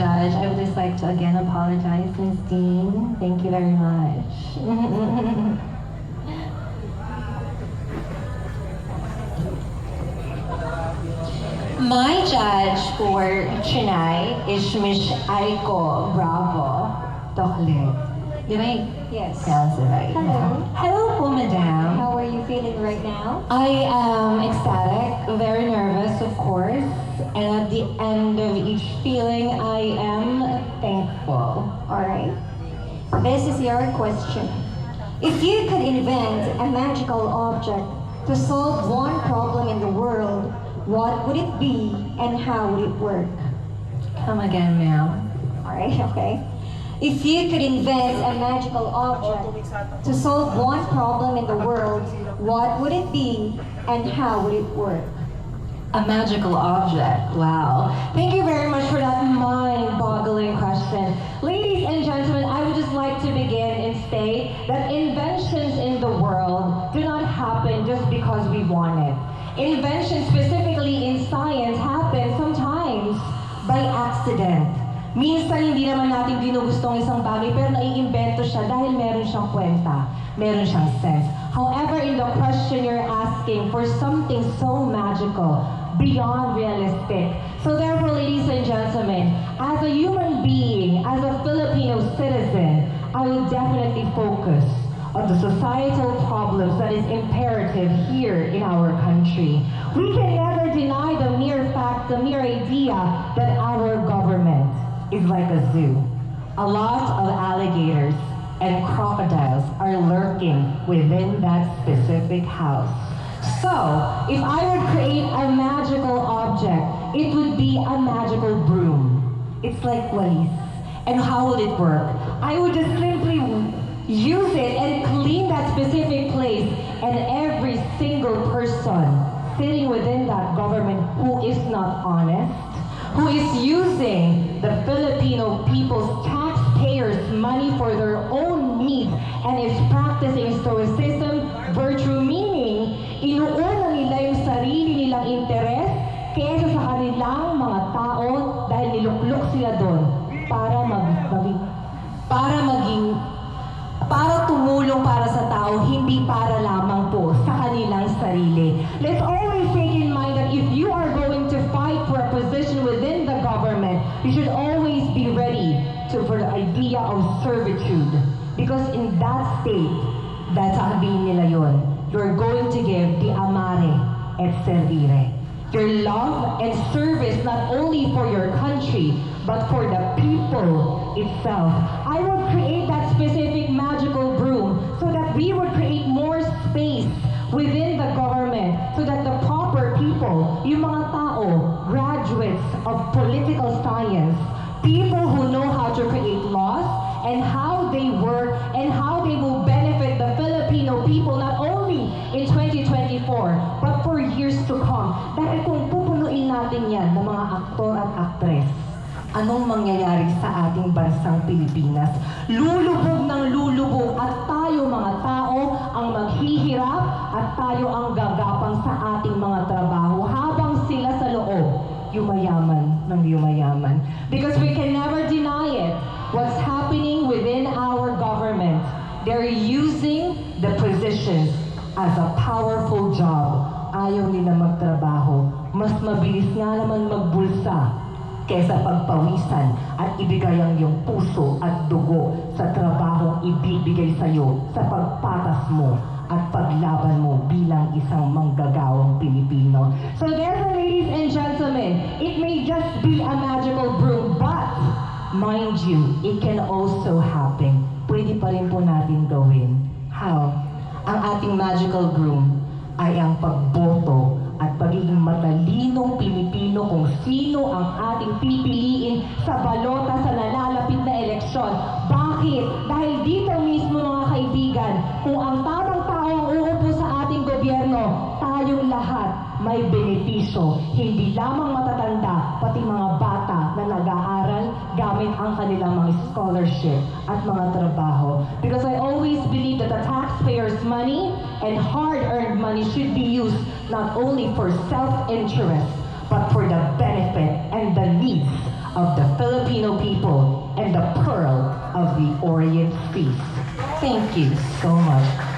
Judge. I would just like to again apologize, Ms. Dean. Thank you very much. My judge for tonight is Miss Aiko Bravo Toklet. Did I Yes. pronounce it right? Hello. Hello po, madam. How are you feeling right now? I am ecstatic, very nervous, of course, and at the end of each feeling, I am thankful. Alright. This is your question. If you could invent a magical object to solve one problem in the world, what would it be and how would it work? Come again, ma'am. Alright, okay. If you could invent a magical object to solve one problem in the world, what would it be and how would it work? A magical object. Wow. Thank you very much for that mind-boggling question. Ladies and gentlemen, I would just like to begin and say that inventions in the world do not happen just because we want it. Inventions, specifically in science, happen sometimes by accident. Minsan hindi naman natin ginugusto ang isang bagay pero naiimbento siya dahil meron siyang kwenta, meron siyang sense. However, in the question you're asking for something so magical, beyond realistic. So therefore, ladies and gentlemen, as a human being, as a Filipino citizen, I will definitely focus on the societal problems that is imperative here in our country. We can never deny the mere fact, the mere idea that our government is like a zoo. A lot of alligators and crocodiles are lurking within that specific house. So, if I would create a magical object, it would be a magical broom. It's like walis. And how would it work? I would just simply use it and clean that specific place, and every single person sitting within that government who is not honest, who is using the Filipino people's taxpayers' money for their own needs and is practicing stoicism, virtue, meaning inuuna nila yung sarili nilang interes kaysa sa kanilang mga tao dahil niluklok sila doon para tumulong para sa tao, hindi para lamang po sa kanilang sarili. Let's always take in mind that if you are going to fight for a position within the government, you should always be ready for the idea of servitude. Because in that state, that's sabihin nila yun, you're going to give the amare et servire. Your love and service not only for your country, but for the people itself. I would create that specific magical broom so that we would create more space within the government so that the proper people, yung mga tao, graduates of political science, people who know how to create laws and how they work and how they will benefit the Filipino people not only in 2024 but for years to come. Dahil kung pupunuin natin yan ng mga aktor at aktres, anong mangyayari sa ating bansang Pilipinas? Lulubog ng lulubog at tayo mga tao ang maghihirap at tayo ang gagapang sa ating mga trabaho habang sila sa loob yumayaman ng yumayaman. Because we can never deny it. What's happening within our government, they're using the positions as a powerful job. Ayaw nila magtrabaho. Mas mabilis nga naman magbulsa kaysa pagpawisan at ibigay ang iyong puso at dugo sa trabahong ibibigay sa iyo sa pagpatas mo at paglaban mo bilang isang manggagawang Pilipino. So therefore, ladies and gentlemen, it may just be a magical broom, but mind you, it can also happen. Pwede pa rin po natin gawin. How? Ang ating magical broom ay ang pagboto at pagiging matalinong Pilipino kung sino ang ating pipiliin sa balota sa nalalapit na eleksyon. Bakit? Dahil dito mismo mga kaibigan, kung ang tamang tao ang uupo sa ating gobyerno, tayong lahat may benepisyo. Hindi lamang matatanda, pati mga bata na nag-aaral gamit ang kanilang mga scholarship at mga trabaho. Because I always believe that the taxpayers' money and hard-earned money should be used not only for self-interest, but for the benefit and the needs of the Filipino people and the pearl of the Orient Feast. Thank you so much.